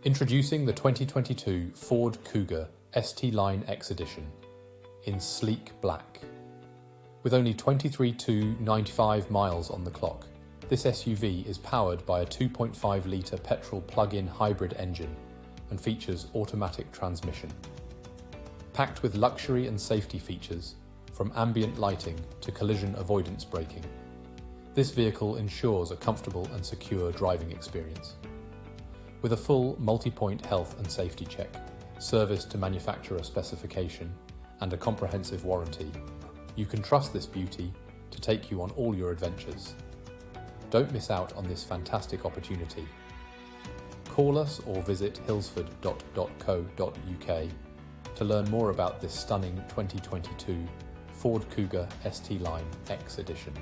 Introducing the 2022 Ford Kuga ST Line X Edition in sleek black. With only 23 to 95 miles on the clock, this SUV is powered by a 2.5-litre petrol plug-in hybrid engine and features automatic transmission. Packed with luxury and safety features, from ambient lighting to collision avoidance braking, this vehicle ensures a comfortable and secure driving experience. With a full multi-point health and safety check, service to manufacturer specification, and a comprehensive warranty, you can trust this beauty to take you on all your adventures. Don't miss out on this fantastic opportunity. Call us or visit hillsford.co.uk to learn more about this stunning 2022 Ford Kuga ST Line X Edition.